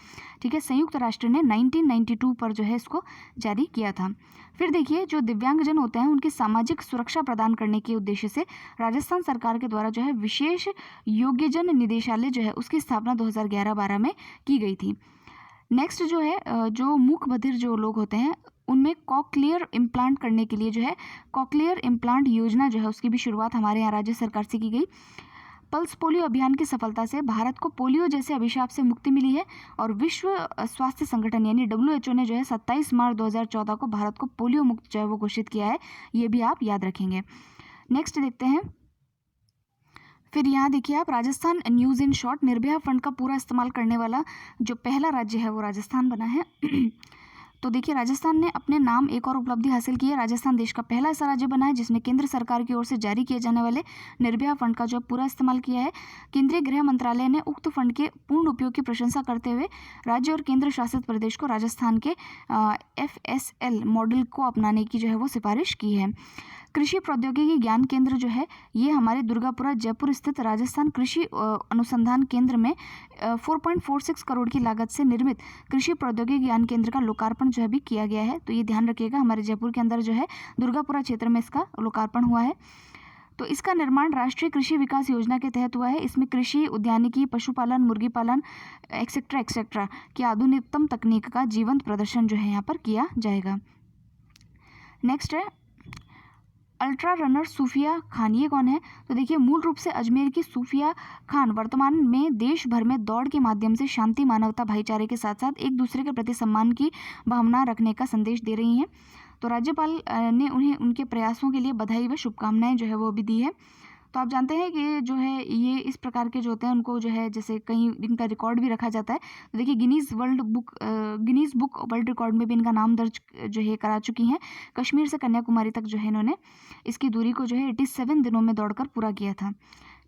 ठीक है, संयुक्त राष्ट्र ने 1992 पर जो है इसको जारी किया था। फिर देखिए जो दिव्यांगजन होते हैं उनकी सामाजिक सुरक्षा प्रदान करने के उद्देश्य से राजस्थान सरकार के द्वारा जो है विशेष योग्यजन निदेशालय जो है उसकी स्थापना 2011-12 में की गई थी। नेक्स्ट जो है जो मूक बधिर जो लोग होते हैं उनमें कॉकलियर इम्प्लांट करने के लिए जो है कॉकलियर इम्प्लांट योजना जो है उसकी भी शुरुआत हमारे यहाँ राज्य सरकार से की गई। पल्स पोलियो अभियान की सफलता से भारत को पोलियो जैसे अभिशाप से मुक्ति मिली है और विश्व स्वास्थ्य संगठन यानी WHO ने जो है 27 मार्च 2014 को भारत को पोलियो मुक्त जो है वो घोषित किया है। ये भी आप याद रखेंगे। नेक्स्ट देखते हैं। फिर यहाँ देखिए आप Rajasthan news in short, Nirbhaya fund का पूरा इस्तेमाल करने वाला जो पहला राज्य है वो राजस्थान बना है। तो देखिए राजस्थान ने अपने नाम एक और उपलब्धि हासिल की है। राजस्थान देश का पहला ऐसा राज्य बना है जिसने केंद्र सरकार की ओर से जारी किए जाने वाले निर्भया फंड का जो पूरा इस्तेमाल किया है। केंद्रीय गृह मंत्रालय ने उक्त फंड के पूर्ण उपयोग की प्रशंसा करते हुए राज्य और केंद्र शासित प्रदेश को राजस्थान के FSL मॉडल को अपनाने की जो है वो सिफारिश की है। कृषि प्रौद्योगिकी ज्ञान केंद्र जो है ये हमारे दुर्गापुरा जयपुर स्थित राजस्थान कृषि अनुसंधान केंद्र में 4.46 करोड़ की लागत से निर्मित कृषि प्रौद्योगिकी ज्ञान केंद्र का लोकार्पण जो है भी किया गया है। तो ये ध्यान रखिएगा, हमारे जयपुर के अंदर जो है दुर्गापुरा क्षेत्र में इसका लोकार्पण हुआ है। तो इसका निर्माण राष्ट्रीय कृषि विकास योजना के तहत हुआ है। इसमें कृषि, उद्यानिकी, पशुपालन, मुर्गी पालन एक्सेट्रा की आधुनिकतम तकनीक का जीवंत प्रदर्शन जो है यहाँ पर किया जाएगा। नेक्स्ट है अल्ट्रा रनर सूफिया खान। ये कौन है? तो देखिए मूल रूप से अजमेर की सूफिया खान वर्तमान में देश भर में दौड़ के माध्यम से शांति, मानवता, भाईचारे के साथ साथ एक दूसरे के प्रति सम्मान की भावना रखने का संदेश दे रही हैं। तो राज्यपाल ने उन्हें उनके प्रयासों के लिए बधाई व शुभकामनाएं जो है वो भी दी है। तो आप जानते हैं कि जो है ये इस प्रकार के जो होते हैं उनको जो है जैसे कहीं इनका रिकॉर्ड भी रखा जाता है। तो देखिए गिनीज़ बुक वर्ल्ड रिकॉर्ड में भी इनका नाम दर्ज जो है करा चुकी हैं। कश्मीर से कन्याकुमारी तक जो है इन्होंने इसकी दूरी को जो है 87 दिनों में दौड़कर पूरा किया था।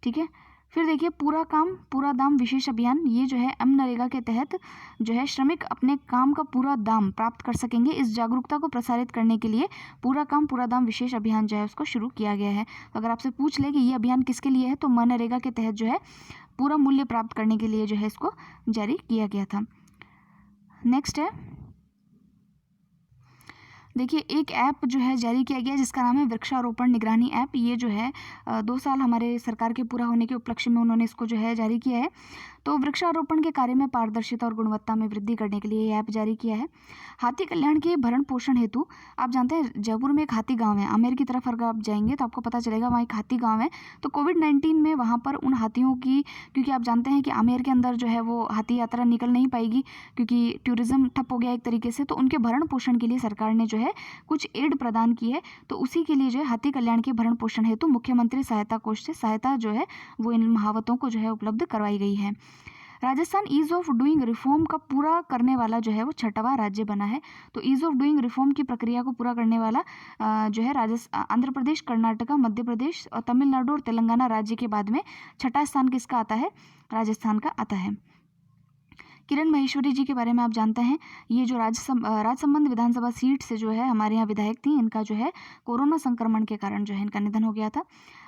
ठीक है। फिर देखिए पूरा काम पूरा दाम विशेष अभियान, ये जो है मनरेगा के तहत जो है श्रमिक अपने काम का पूरा दाम प्राप्त कर सकेंगे। इस जागरूकता को प्रसारित करने के लिए पूरा काम पूरा दाम विशेष अभियान जो है उसको शुरू किया गया है। तो अगर आपसे पूछ ले कि ये अभियान किसके लिए है तो मनरेगा के तहत जो है पूरा मूल्य प्राप्त करने के लिए जो है इसको जारी किया गया था। नेक्स्ट है देखिए एक ऐप जो है जारी किया गया जिसका नाम है वृक्षारोपण निगरानी ऐप। ये जो है 2 साल हमारे सरकार के पूरा होने के उपलक्ष्य में उन्होंने इसको जो है जारी किया है। तो वृक्षारोपण के कार्य में पारदर्शिता और गुणवत्ता में वृद्धि करने के लिए ये ऐप जारी किया है। हाथी कल्याण के भरण पोषण हेतु आप जानते हैं जयपुर में एक हाथी गांव है। आमेर की तरफ अगर आप जाएंगे तो आपको पता चलेगा वहाँ एक हाथी गांव है। तो कोविड-19 में वहाँ पर उन हाथियों की, क्योंकि आप जानते हैं कि आमेर के अंदर जो है वो हाथी यात्रा निकल नहीं पाएगी क्योंकि टूरिज्म ठप हो गया एक तरीके से, तो उनके भरण पोषण के लिए सरकार ने जो है कुछ एड प्रदान की है। तो उसी के लिए जो है हाथी कल्याण के भरण पोषण हेतु मुख्यमंत्री सहायता कोष से सहायता जो है वो इन महावतों को जो है उपलब्ध करवाई गई है। Rajasthan ease of doing reform का पूरा करने वाला जो है वो 6वां राज्य बना है। तो ईज ऑफ डूइंग रिफॉर्म की प्रक्रिया को पूरा करने वाला जो है आंध्र प्रदेश, कर्नाटका, मध्य प्रदेश और तमिलनाडु और तेलंगाना राज्य के बाद में 6वां स्थान किसका आता है? राजस्थान का आता है। किरण महेश्वरी जी के बारे में आप जानते हैं, ये जो राजसमंद विधानसभा सीट से जो है हमारे यहाँ विधायक थी, इनका जो है कोरोना संक्रमण के कारण जो है इनका निधन हो गया था।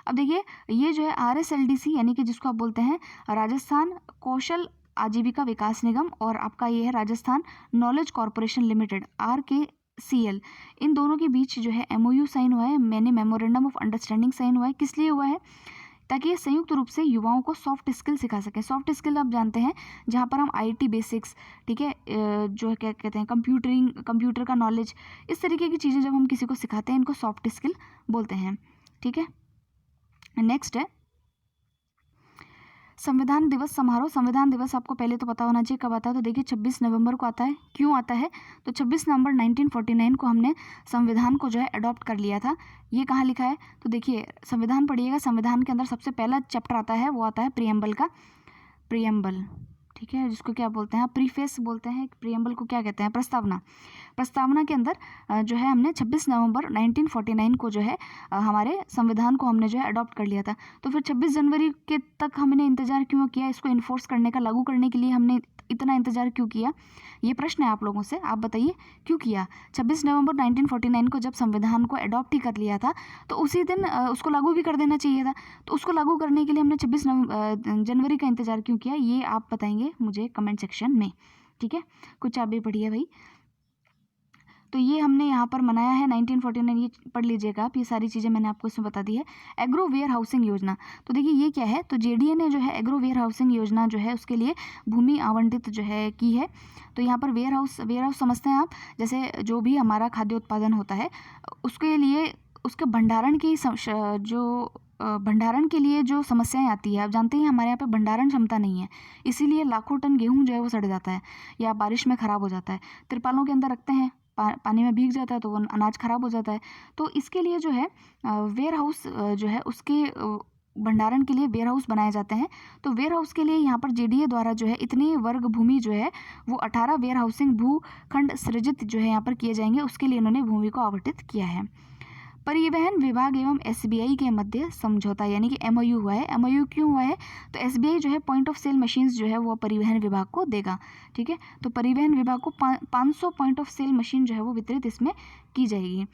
अब देखिए ये जो है RSLDC यानी कि जिसको आप बोलते हैं राजस्थान कौशल आजीविका विकास निगम, और आपका ये है Rajasthan knowledge corporation limited RKCL, इन दोनों के बीच जो है MOU साइन हुआ है, मैंने मेमोरेंडम ऑफ अंडरस्टैंडिंग साइन हुआ है। किस लिए हुआ है? ताकि ये संयुक्त रूप से युवाओं को सॉफ्ट स्किल सिखा सकें। सॉफ्ट स्किल आप जानते हैं जहाँ पर हम IT बेसिक्स, ठीक है, जो है क्या कहते हैं कंप्यूटर का नॉलेज, इस तरीके की चीज़ें जब हम किसी को सिखाते हैं इनको सॉफ्ट स्किल बोलते हैं। ठीक है। नेक्स्ट है संविधान दिवस समारोह। संविधान दिवस आपको पहले तो पता होना चाहिए कब आता है। तो देखिए 26 नवंबर को आता है। क्यों आता है? तो 26 नवंबर 1949 को हमने संविधान को जो है अडॉप्ट कर लिया था। ये कहाँ लिखा है? तो देखिए संविधान पढ़िएगा, संविधान के अंदर सबसे पहला चैप्टर आता है, वो आता है प्रियम्बल का। प्रियम्बल, ठीक है, जिसको क्या बोलते हैं? प्रीफेस बोलते हैं। प्रियम्बल को क्या कहते हैं? प्रस्तावना। प्रस्तावना के अंदर जो है हमने 26 नवंबर 1949 को जो है हमारे संविधान को हमने जो है अडॉप्ट कर लिया था। तो फिर 26 जनवरी के तक हमने इंतज़ार क्यों किया? इसको इन्फोर्स करने का, लागू करने के लिए हमने इतना इंतज़ार क्यों किया? ये प्रश्न है आप लोगों से, आप बताइए क्यों किया? 26 नवंबर 1949 को जब संविधान को अडॉप्ट ही कर लिया था तो उसी दिन उसको लागू भी कर देना चाहिए था। तो उसको लागू करने के लिए हमने 26 जनवरी का इंतज़ार क्यों किया? ये आप बताएंगे मुझे कमेंट सेक्शन में। ठीक है, कुछ आप भी पढ़िए भाई। तो ये हमने यहाँ पर मनाया है 1949, ये पढ़ लीजिएगा आप, ये सारी चीज़ें मैंने आपको इसमें बता दी है। एग्रो वेयर हाउसिंग योजना, तो देखिए ये क्या है? तो JDA ने जो है एग्रो वेयर हाउसिंग योजना जो है उसके लिए भूमि आवंटित जो है की है। तो यहाँ पर वेयर हाउस समझते हैं आप, जैसे जो भी हमारा खाद्य उत्पादन होता है उसके लिए उसके भंडारण की जो भंडारण के लिए जो समस्याएं आती है, आप जानते हैं हमारे यहाँ पे भंडारण क्षमता नहीं है, इसीलिए लाखों टन गेहूँ जो है वो सड़ जाता है या बारिश में ख़राब हो जाता है। तिरपालों के अंदर रखते हैं, पानी में भीग जाता है तो वो अनाज ख़राब हो जाता है। तो इसके लिए जो है वेयर हाउस जो है उसके भंडारण के लिए वेयर हाउस बनाए जाते हैं। तो वेयर हाउस के लिए यहाँ पर JDA द्वारा जो है इतने वर्ग भूमि जो है वो 18 वेयर हाउसिंग भूखंड सृजित जो है यहाँ पर किए जाएंगे, उसके लिए इन्होंने भूमि को आवंटित किया है। परिवहन विभाग एवं SBI के मध्य समझौता यानी कि MOU हुआ है। MOU क्यों हुआ है? तो SBI जो है पॉइंट ऑफ सेल मशीन्स जो है वो परिवहन विभाग को देगा। ठीक है, तो परिवहन विभाग को 500 पॉइंट ऑफ सेल मशीन जो है वो वितरित इसमें की जाएगी।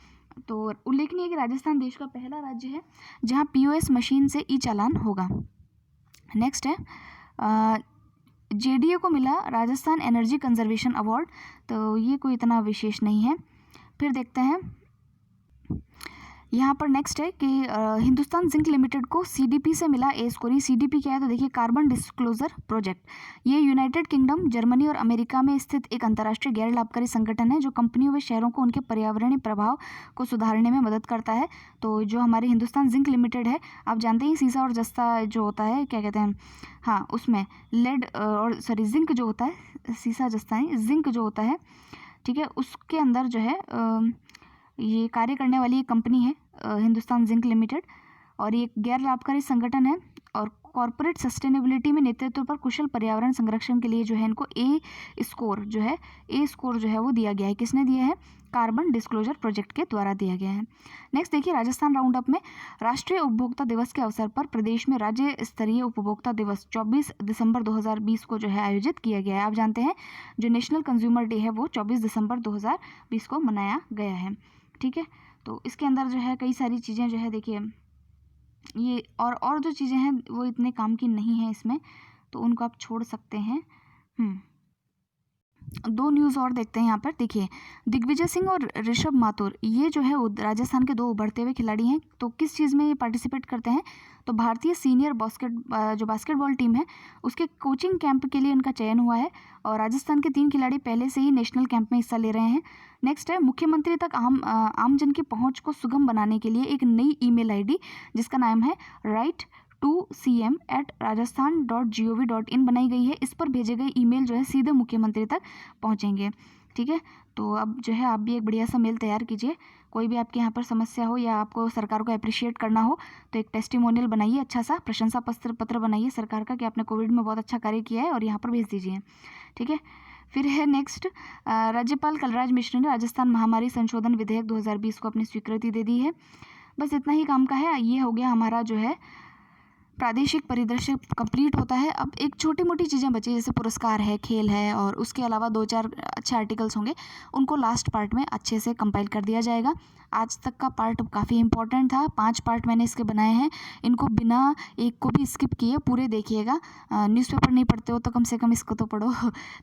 तो उल्लेखनीय है कि राजस्थान देश का पहला राज्य है जहाँ POS मशीन से चालान होगा। नेक्स्ट है JDA को मिला राजस्थान एनर्जी कंजर्वेशन अवार्ड, तो ये कोई इतना विशेष नहीं है। फिर देखते हैं यहाँ पर नेक्स्ट है कि हिंदुस्तान जिंक लिमिटेड को CDP से मिला ए स्कोर। CDP क्या है? तो देखिए कार्बन डिस्क्लोजर प्रोजेक्ट, ये यूनाइटेड किंगडम, जर्मनी और अमेरिका में स्थित एक अंतर्राष्ट्रीय गैर लाभकारी संगठन है जो कंपनियों व शहरों को उनके पर्यावरणीय प्रभाव को सुधारने में मदद करता है। तो जो हमारे हिंदुस्तान जिंक लिमिटेड है, आप जानते हैं सीसा और जस्ता जो होता है, क्या कहते हैं, हाँ, उसमें लेड और सॉरी जिंक जो होता है, सीसा जस्ता नहीं, जिंक जो होता है, ठीक है, उसके अंदर जो है ये कार्य करने वाली एक कंपनी है हिंदुस्तान जिंक लिमिटेड। और ये एक गैर लाभकारी संगठन है और कॉर्पोरेट सस्टेनेबिलिटी में नेतृत्व पर कुशल पर्यावरण संरक्षण के लिए जो है इनको ए स्कोर जो है वो दिया गया है। किसने दिया है? कार्बन डिस्क्लोजर प्रोजेक्ट के द्वारा दिया गया है। नेक्स्ट देखिए, राजस्थान राउंड अप में राष्ट्रीय उपभोक्ता दिवस के अवसर पर प्रदेश में राज्य स्तरीय उपभोक्ता दिवस 24 दिसंबर 2020 को जो है आयोजित किया गया है। आप जानते हैं जो नेशनल कंज्यूमर डे है वो 24 दिसंबर 2020 को मनाया गया है। ठीक है, तो इसके अंदर जो है कई सारी चीज़ें जो है देखिए ये और जो चीज़ें हैं वो इतने काम की नहीं है इसमें, तो उनको आप छोड़ सकते हैं। दो न्यूज़ और देखते हैं यहाँ पर। देखिए, दिग्विजय सिंह और ऋषभ माथुर ये जो है राजस्थान के दो उभरते हुए खिलाड़ी हैं। तो किस चीज़ में ये पार्टिसिपेट करते हैं? तो भारतीय सीनियर बास्केटबॉल टीम है उसके कोचिंग कैंप के लिए इनका चयन हुआ है और राजस्थान के 3 खिलाड़ी पहले से ही नेशनल कैंप में हिस्सा ले रहे हैं। नेक्स्ट है, मुख्यमंत्री तक आम जन की पहुँच को सुगम बनाने के लिए एक नई ईमेल आईडी जिसका नाम है write2cm@rajasthan.gov.in बनाई गई है। इस पर भेजे गए ईमेल जो है सीधे मुख्यमंत्री तक पहुंचेंगे। ठीक है, तो अब जो है आप भी एक बढ़िया सा मेल तैयार कीजिए। कोई भी आपके यहाँ पर समस्या हो या आपको सरकार को अप्रिशिएट करना हो तो एक टेस्टिमोनियल बनाइए, अच्छा सा प्रशंसा पत्र बनाइए सरकार का कि आपने कोविड में बहुत अच्छा कार्य किया है और यहाँ पर भेज दीजिए। ठीक है, फिर है नेक्स्ट, राज्यपाल कलराज मिश्र ने राजस्थान महामारी संशोधन विधेयक 2020 को अपनी स्वीकृति दे दी है। बस इतना ही काम का है। ये हो गया हमारा जो है प्रादेशिक परिदृश्य कंप्लीट होता है। अब एक छोटी मोटी चीज़ें बची जैसे पुरस्कार है, खेल है और उसके अलावा 2-4 अच्छे आर्टिकल्स होंगे, उनको लास्ट पार्ट में अच्छे से कंपाइल कर दिया जाएगा। आज तक का पार्ट काफ़ी इंपॉर्टेंट था। 5 पार्ट मैंने इसके बनाए हैं, इनको बिना एक को भी स्किप किए पूरे देखिएगा। न्यूज़पेपर नहीं पढ़ते हो तो कम से कम इसको तो पढ़ो।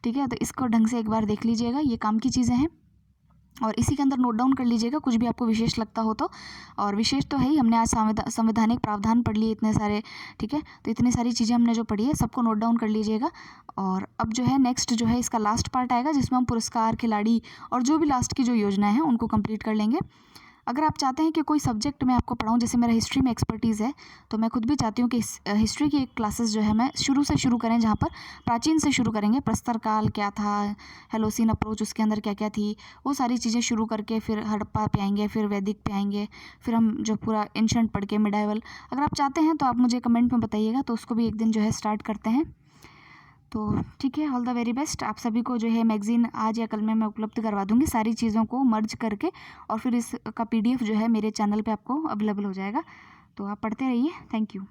ठीक है, तो इसको ढंग से एक बार देख लीजिएगा, ये काम की चीज़ें हैं और इसी के अंदर नोट डाउन कर लीजिएगा कुछ भी आपको विशेष लगता हो तो। और विशेष तो है ही, हमने आज संवैधानिक प्रावधान पढ़ लिए इतने सारे। ठीक है, तो इतनी सारी चीज़ें हमने जो पढ़ी है सबको नोट डाउन कर लीजिएगा। और अब जो है नेक्स्ट जो है इसका लास्ट पार्ट आएगा जिसमें हम पुरस्कार, खिलाड़ी और जो भी लास्ट की जो योजनाएं हैं उनको कंप्लीट कर लेंगे। अगर आप चाहते हैं कि कोई सब्जेक्ट मैं आपको पढ़ाऊँ, जैसे मेरा हिस्ट्री में एक्सपर्टीज़ है तो मैं खुद भी चाहती हूँ कि हिस्ट्री की एक क्लासेस जो है मैं शुरू से शुरू करें, जहाँ पर प्राचीन से शुरू करेंगे। प्रस्तर काल क्या था, हेलोसिन अप्रोच उसके अंदर क्या क्या थी, वो सारी चीज़ें शुरू करके फिर हड़प्पा पे आएंगे, फिर वैदिक पे आएंगे, फिर हम जो पूरा एंशंट पढ़ के मिडाइवल। अगर आप चाहते हैं तो आप मुझे कमेंट में बताइएगा, तो उसको भी एक दिन जो है स्टार्ट करते हैं। तो ठीक है, ऑल द वेरी बेस्ट। आप सभी को जो है मैगज़ीन आज या कल में मैं उपलब्ध करवा दूंगी सारी चीज़ों को मर्ज करके, और फिर इसका PDF जो है मेरे चैनल पे आपको अवेलेबल हो जाएगा। तो आप पढ़ते रहिए। Thank you.